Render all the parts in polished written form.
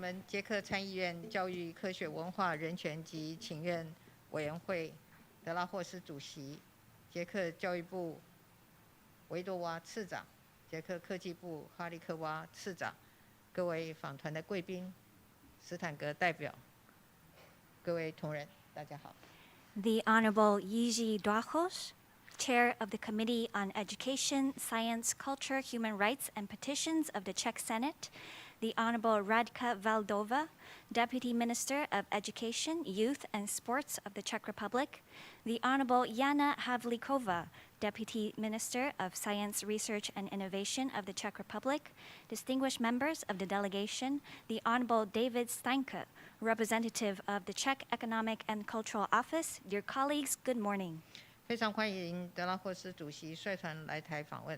们捷克参议院教育、科学、文化、人权及请愿委员会德拉霍斯主席、捷克教育部维多娃次长、捷克科技部哈利克娃次长、各位访团的贵宾、斯坦格代表、各位同仁，大家好。The Honorable Jiří Drahos, Chair of the Committee on Education, Science, Culture, Human Rights, and Petitions of the Czech Senate, the Honorable Radka Valdova, Deputy Minister of Education, Youth, and Sports of the Czech Republic, the Honorable Jana Havlíková, Deputy Minister of Science, Research, and Innovation of the Czech Republic, distinguished members of the delegation, the Honorable David Steinke, Representative of the Czech Economic and Cultural Office, dear colleagues, good morning. 非常欢迎德拉霍斯主席率团来台访问。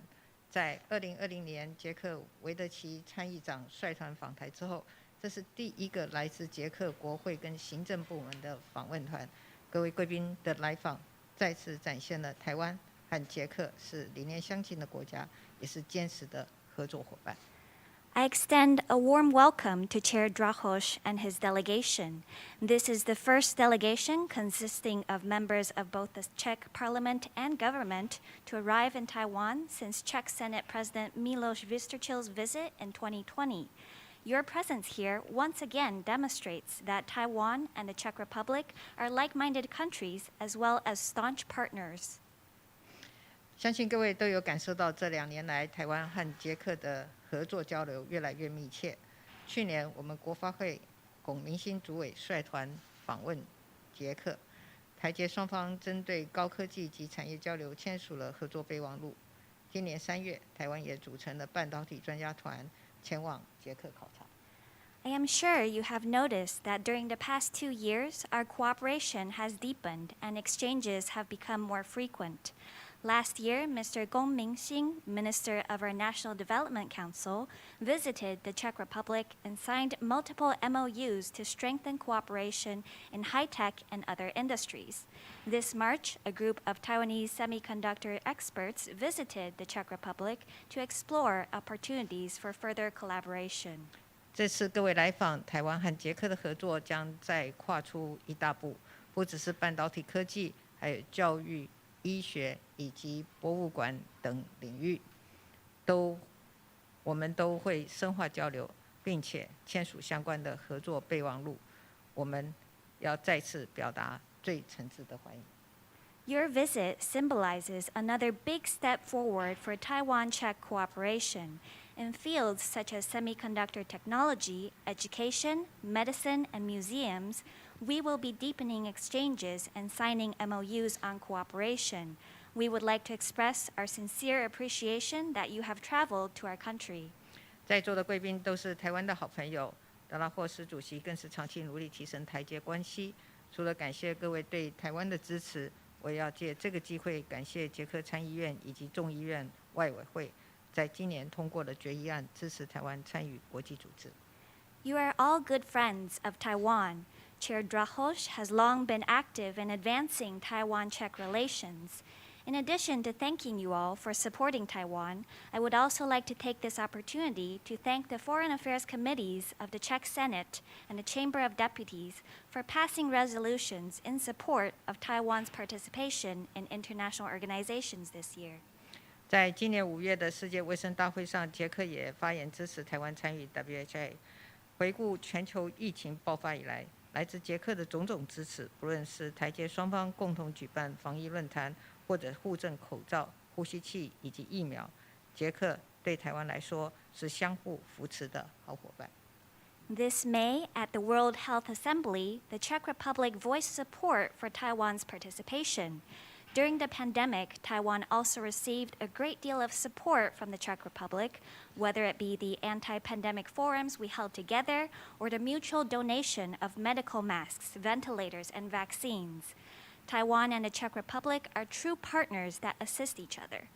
在2020年捷克维德奇参议长率团访台之后，这是第一个来自捷克国会跟行政部门的访问团。各位贵宾的来访，再次展现了台湾和捷克是理念相近的国家，也是坚实的合作伙伴。I extend a warm welcome to Chair Drahos and his delegation. This is the first delegation consisting of members of both the Czech Parliament and government to arrive in Taiwan since Czech Senate President Miloš Vystrčil's visit in 2020. Your presence here once again demonstrates that Taiwan and the Czech Republic are like-minded countries as well as staunch partners. 相信各位都有感受到，这2年来台湾和捷克的合作交流越来越密切。去年，我们国发会龚明鑫主委率团访问捷克，台捷双方针对高科技及产业交流签署了合作备忘录。今年3月，台湾也组成了半导体专家团前往捷克考察。I am sure you have noticed that during the past 2 years, our cooperation has deepened and exchanges have become more frequent. Last year, Mr. Gong Mingxing, Minister of our National Development Council, visited the Czech Republic and signed multiple MOUs to strengthen cooperation in high-tech and other industries. This March, a group of Taiwanese semiconductor experts visited the Czech Republic to explore opportunities for further collaboration. 这次各位来访，台湾和捷克的合作将再跨出一大步，不只是半导体科技，还有教育、医学以及博物馆等领域，我们都会深化交流，并且签署相关的合作备忘录。我们要再次表达最诚挚的欢迎。Your visit symbolizes another big step forward for Taiwan-Czech cooperation in fields such as semiconductor technology, education, medicine, and museums. We will be deepening exchanges and signing MOUs on cooperation. We would like to express our sincere appreciation that you have traveled to our country. 在座的贵宾都是台湾的好朋友，德拉霍斯主席更是长期努力提升台捷关系。除了感谢各位对台湾的支持，我也要借这个机会感谢捷克参议院以及众议院外委会，在今年通过了决议案，支持台湾参与国际组织。You are all good friends of Taiwan. Chair Drahos has long been active in advancing Taiwan-Czech relations. In addition to thanking you all for supporting Taiwan, I would also like to take this opportunity to thank the Foreign Affairs Committees of the Czech Senate and the Chamber of Deputies for passing resolutions in support of Taiwan's participation in international organizations this year. 在今年5月的世界卫生大会上，捷克也发言支持台湾参与 WHO。回顾全球疫情爆发以来，来自捷克的种种支持，不论是台捷双方共同举办防疫论坛，或者互赠口罩、呼吸器以及疫苗，捷克对台湾来说是相互扶持的好伙伴。This May, at the World Health Assembly, the Czech Republic voiced support for Taiwan's participation. During the pandemic, Taiwan also received a great deal of support from the Czech Republic, whether it be the anti-pandemic forums we held together or the mutual donation of medical masks, ventilators, and vaccines. Taiwan and the Czech Republic are true partners that assist each other.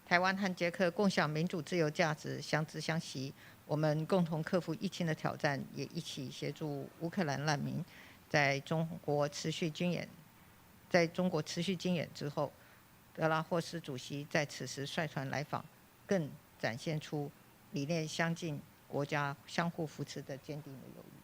台湾和捷克共享民主自由价值，相知相惜。我们共同克服疫情的挑战，也一起协助乌克兰难民。在中国持续军演之后，德拉霍斯主席在此时率团来访，更展现出理念相近、国家相互扶持的坚定的友谊。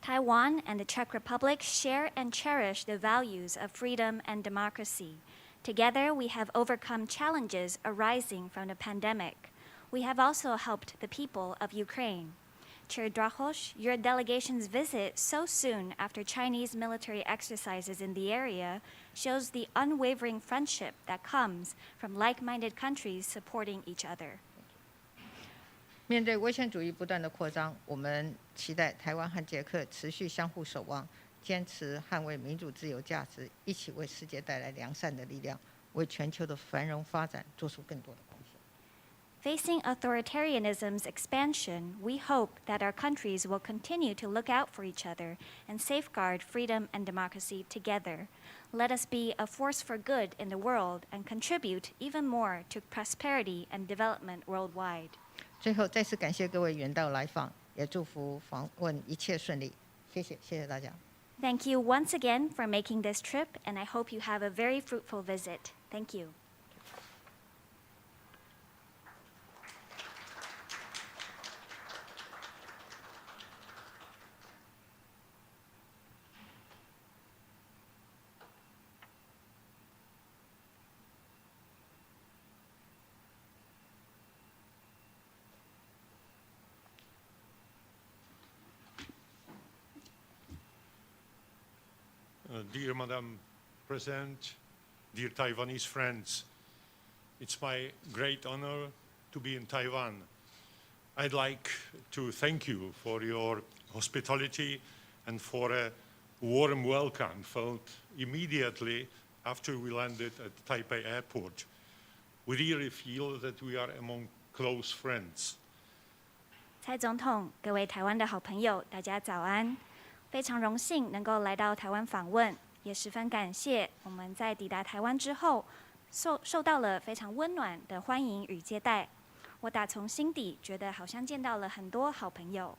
Taiwan and the Czech Republic share and cherish the values of freedom and democracy. Together, we have overcome challenges arising from the pandemic. We have also helped the people of Ukraine. Chair Drahos, your delegation's visit so soon after Chinese military exercises in the area shows the unwavering friendship that comes from like-minded countries supporting each other. 面对威权主义不断的扩张，我们期待台湾和捷克持续相互守望，坚持捍卫民主自由价值，一起为世界带来良善的力量，为全球的繁荣发展做出更多的贡献。Facing authoritarianism's expansion, we hope that our countries will continue to look out for each other and safeguard freedom and democracy together. Let us be a force for good in the world and contribute even more to prosperity and development worldwide. 最后，再次感谢各位远道来访，也祝福访问一切顺利。谢谢大家。Thank you once again for making this trip, and I hope you have a very fruitful visit. Thank you. Dear Madam President, dear Taiwanese friends, it's my great honor to be in Taiwan. I'd like to thank you for your hospitality and for a warm welcome felt immediately after we landed at Taipei Airport. We really feel that we are among close friends. 蔡总统，各位台湾的好朋友，大家早安。非常荣幸能够来到台湾访问，也十分感谢我们在抵达台湾之后，受到了非常温暖的欢迎与接待。我打从心底觉得好像见到了很多好朋友。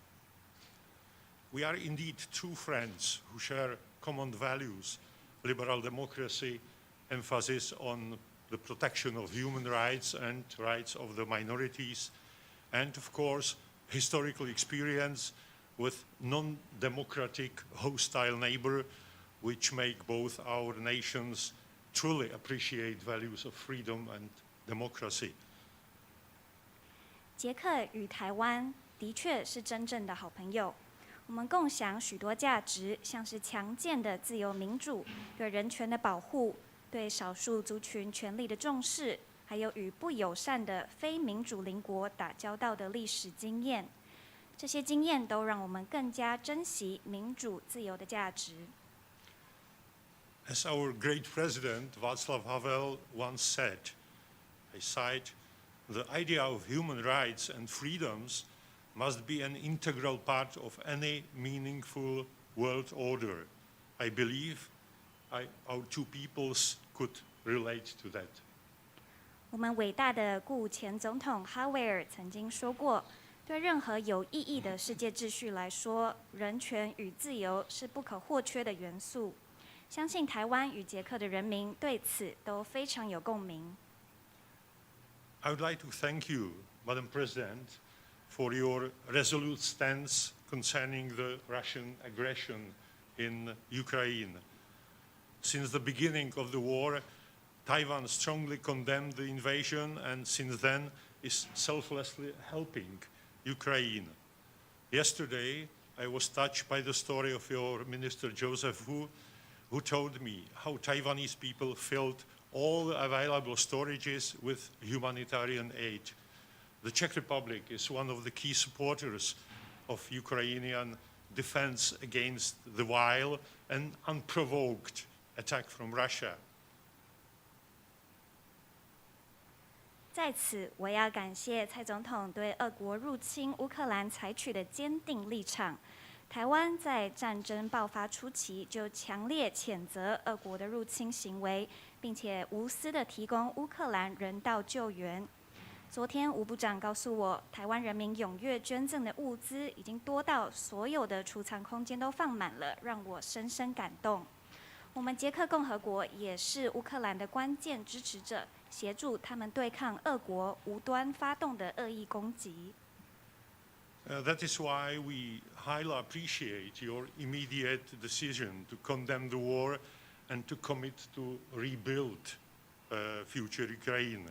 We are indeed true friends who share common values, liberal democracy, emphasis on the protection of human rights and rights of the minorities, and of course, historical experience with non-democratic, hostile neighbor, which make both our nations truly appreciate values of freedom and democracy. 捷克与台湾的确是真正的好朋友，我们共享许多价值，像是强健的自由民主、对人权的保护、对少数族群权利的重视，还有与不友善的非民主邻国打交道的历史经验。这些经验都让我们更加珍惜民主自由的价值。As our great president Václav Havel once said, I cite, "The idea of human rights and freedoms must be an integral part of any meaningful world order." I believe our two peoples could relate to that. 我们伟大的故前总统哈维尔曾经说过，对任何有意义的世界秩序来说，人权与自由是不可或缺的元素。相信台湾与捷克的人民对此都非常有共鸣。I would like to thank you, Madam President, for your resolute stance concerning the Russian aggression in Ukraine. Since the beginning of the war, Taiwan strongly condemned the invasion and since then is selflessly helping Ukraine. Yesterday, I was touched by the story of your Minister Joseph Wu, who told me how Taiwanese people filled all the available storages with humanitarian aid. The Czech Republic is one of the key supporters of Ukrainian defense against the vile and unprovoked attack from Russia. 在此，我要感谢蔡总统对俄国入侵乌克兰采取的坚定立场。台湾在战争爆发初期就强烈谴责俄国的入侵行为，并且无私地提供乌克兰人道救援。昨天，吴部长告诉我，台湾人民踊跃捐赠的物资已经多到所有的储藏空间都放满了，让我深深感动。我们捷克共和国也是乌克兰的关键支持者，协助他们对抗俄国无端发动的恶意攻击。That is why we highly appreciate your immediate decision to condemn the war and to commit to rebuild future Ukraine.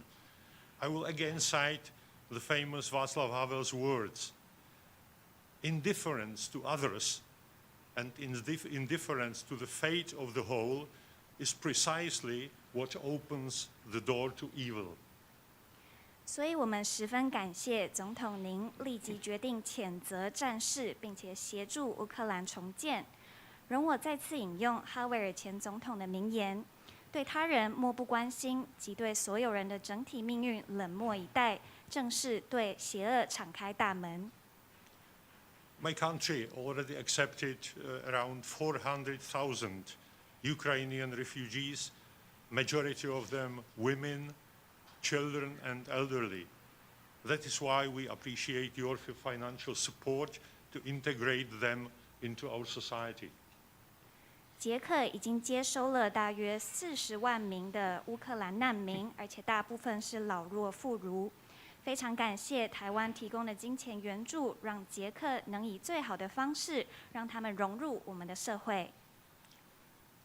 I will again cite the famous Václav Havel's words: indifference to others and indifference to the fate of the whole is precisely what opens the door to evil. 所以我们十分感谢总统您立即决定谴责战事，并且协助乌克兰重建。容我再次引用哈维尔前总统的名言：对他人漠不关心及对所有人的整体命运冷漠以待，正是对邪恶敞开大门。My country already accepted around 400,000 Ukrainian refugees, majority of them women, children and elderly. That is why we appreciate your financial support to integrate them into our society. 捷克已经接收了大约40万名的乌克兰难民，而且大部分是老弱妇孺。非常感谢台湾提供的金钱援助，让捷克能以最好的方式让他们融入我们的社会。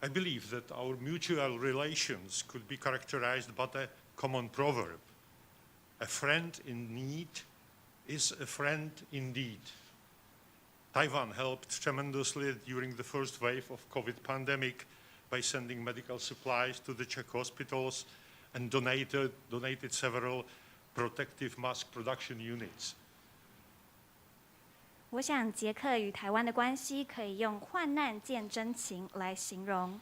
I believe that our mutual relations could be characterized by a common proverb: a friend in need is a friend indeed. Taiwan helped tremendously during the first wave of COVID pandemic by sending medical supplies to the Czech hospitals and donated several protective mask production units. 我想捷克与台湾的关系可以用患难见真情来形容。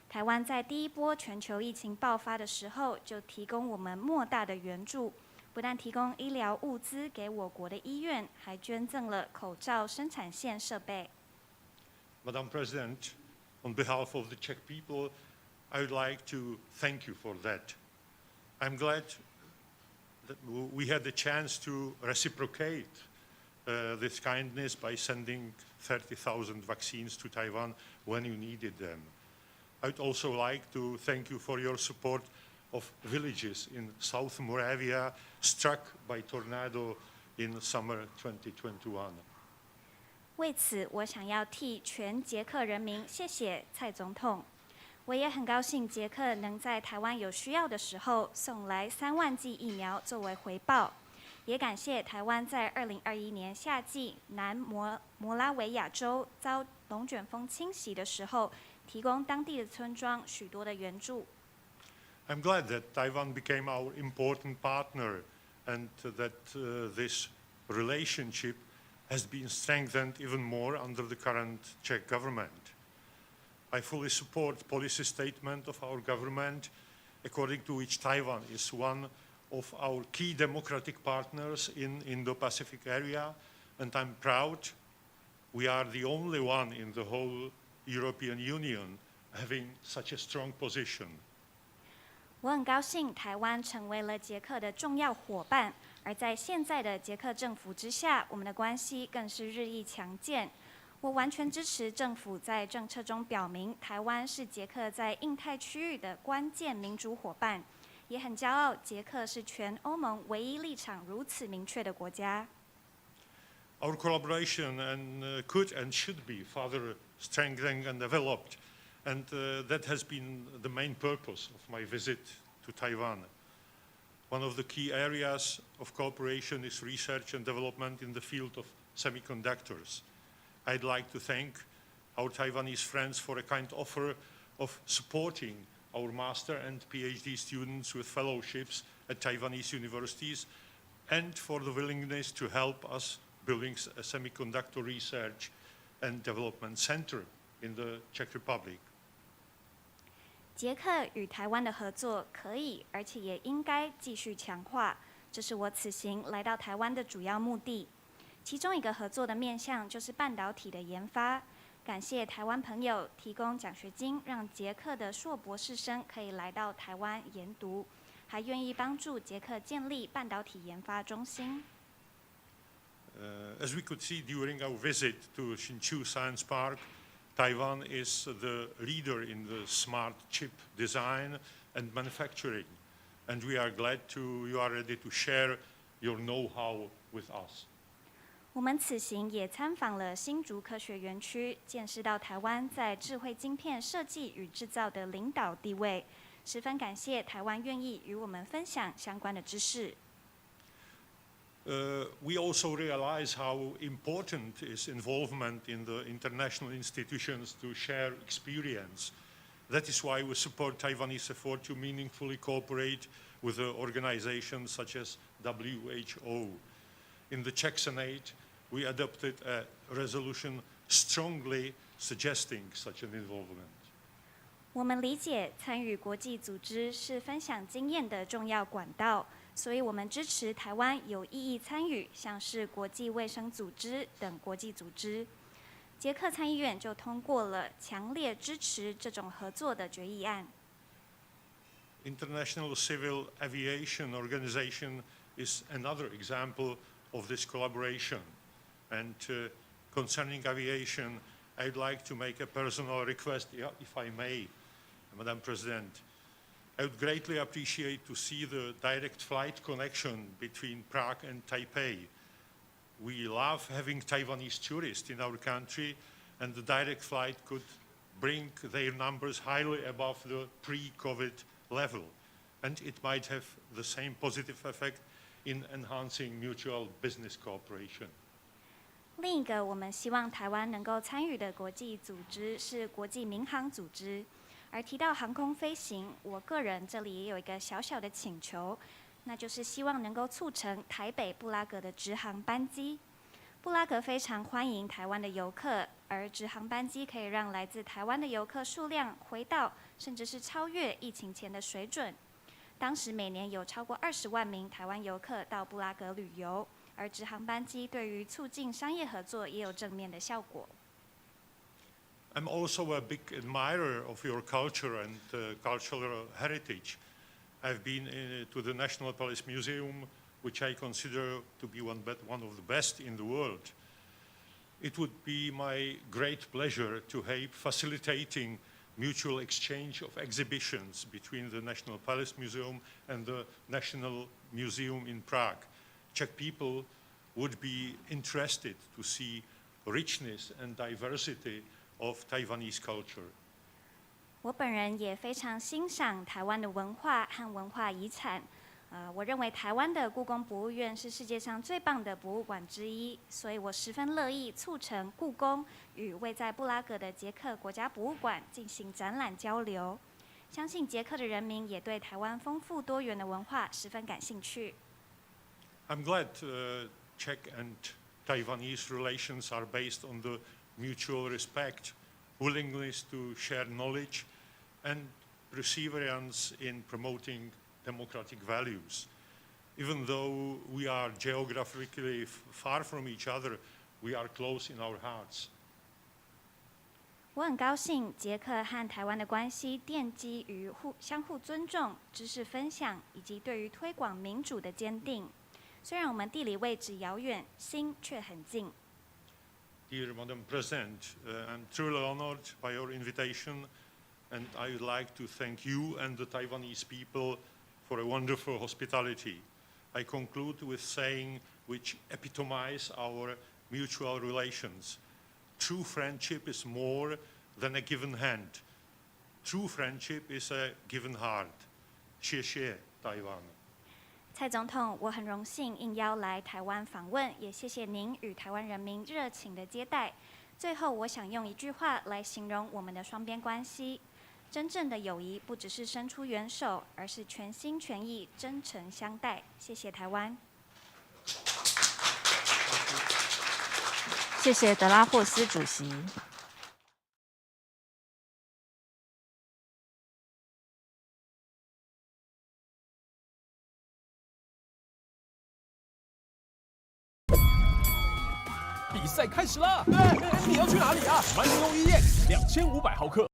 台湾在第一波全球疫情爆发的时候，就提供我们莫大的援助，不但提供医疗物资给我国的医院，还捐赠了口罩生产线设备。Madam President, on behalf of the Czech people, I would like to thank you for that. I'm glad that we had the chance to reciprocate this kindness by sending 30,000 vaccines to Taiwan when you needed them. I'd also like to thank you for your support of villages in South Moravia struck by tornado in summer 2021. 为此，我想要替全捷克人民谢谢蔡总统。我也很高兴捷克能在台湾有需要的时候送来3万剂疫苗作为回报，也感谢台湾在2021年夏季南摩拉维亚州遭龙卷风侵袭的时候，提供当地的村庄许多的援助。I'm glad that Taiwan became our important partner and that this relationship has been strengthened even more under the current Czech government. I fully support the policy statement of our government, according to which Taiwan is one of our key democratic partners in the Indo-Pacific area, and I'm proud we are the only one in the whole European Union having such a strong position. 我很高兴台湾成为了捷克的重要伙伴，而在现在的捷克政府之下，我们的关系更是日益强健。我完全支持政府在政策中表明，台湾是捷克在印太区域的关键民主伙伴，也很骄傲，捷克是全欧盟唯一立场如此明确的国家。Our collaboration could and should be further strengthened and developed, and that has been the main purpose of my visit to Taiwan. One of the key areas of cooperation is research and development in the field of semiconductors. I'd like to thank our Taiwanese friends for a kind offer of supporting our master and PhD students with fellowships at Taiwanese universities, and for the willingness to help us building a semiconductor research and development center in the Czech Republic. 捷克与台湾的合作可以，而且也应该继续强化，这是我此行来到台湾的主要目的。其中一个合作的面向就是半导体的研发。感谢台湾朋友提供奖学金，让捷克的硕博士生可以来到台湾研读，还愿意帮助捷克建立半导体研发中心。As we could see during our visit to Hsinchu Science Park, Taiwan is the leader in the smart chip design and manufacturing, and we are glad you are ready to share your know-how with us. 我们此行也参访了新竹科学园区，见识到台湾在智慧晶片设计与制造的领导地位，十分感谢台湾愿意与我们分享相关的知识。We also realize how important is involvement in the international institutions to share experience. That is why we support Taiwanese effort to meaningfully cooperate with organizations such as WHO. In the Czech Senate, we adopted a resolution strongly suggesting such an involvement. 我们理解参与国际组织是分享经验的重要管道，所以我们支持台湾有意义参与，像是国际卫生组织等国际组织。捷克参议院就通过了强烈支持这种合作的决议案。International Civil Aviation Organization is another example of this collaboration. And concerning aviation, I'd like to make a personal request, if I may, Madam President. I would greatly appreciate to see the direct flight connection between Prague and Taipei. We love having Taiwanese tourists in our country, and the direct flight could bring their numbers highly above the pre-COVID level. And it might have the same positive effect in enhancing mutual business cooperation. 另一个我们希望台湾能够参与的国际组织是国际民航组织。而提到航空飞行，我个人这里也有一个小小的请求，那就是希望能够促成台北布拉格的直航班机。布拉格非常欢迎台湾的游客，而直航班机可以让来自台湾的游客数量回到甚至是超越疫情前的水准。当时每年有超过20万名台湾游客到布拉格旅游，而直航班机对于促进商业合作也有正面的效果。I'm also a big admirer of your culture and cultural heritage. I've been to the National Palace Museum, which I consider to be one of the best in the world. It would be my great pleasure to help facilitating mutual exchange of exhibitions between the National Palace Museum and the National Museum in Prague. Czech people would be interested to see richness and diversity of Taiwanese culture. 我本人也非常欣赏台湾的文化和文化遗产。我认为台湾的故宫博物院是世界上最棒的博物馆之一，所以我十分乐意促成故宫与位在布拉格的捷克国家博物馆进行展览交流。相信捷克的人民也对台湾丰富多元的文化十分感兴趣。I'm glad Czech and Taiwanese relations are based on the mutual respect, willingness to share knowledge, and perseverance in promoting democratic values. Even though we are geographically far from each other, we are close in our hearts. 我很高兴捷克和台湾的关系奠基于相互尊重、知识分享以及对于推广民主的坚定。虽然我们地理位置遥远，心却很近。Dear Madam President, I'm truly honored by your invitation, and I would like to thank you and the Taiwanese people for a wonderful hospitality. I conclude with saying which epitomize our mutual relations. True friendship is more than a given hand. True friendship is a given heart. 谢谢台湾。蔡总统，我很荣幸应邀来台湾访问，也谢谢您与台湾人民热情的接待。最后，我想用一句话来形容我们的双边关系：真正的友谊不只是伸出援手，而是全心全意、真诚相待。谢谢台湾。谢谢德拉霍斯主席。比赛开始啦！你要去哪里啊？蛮牛 EX2500毫克。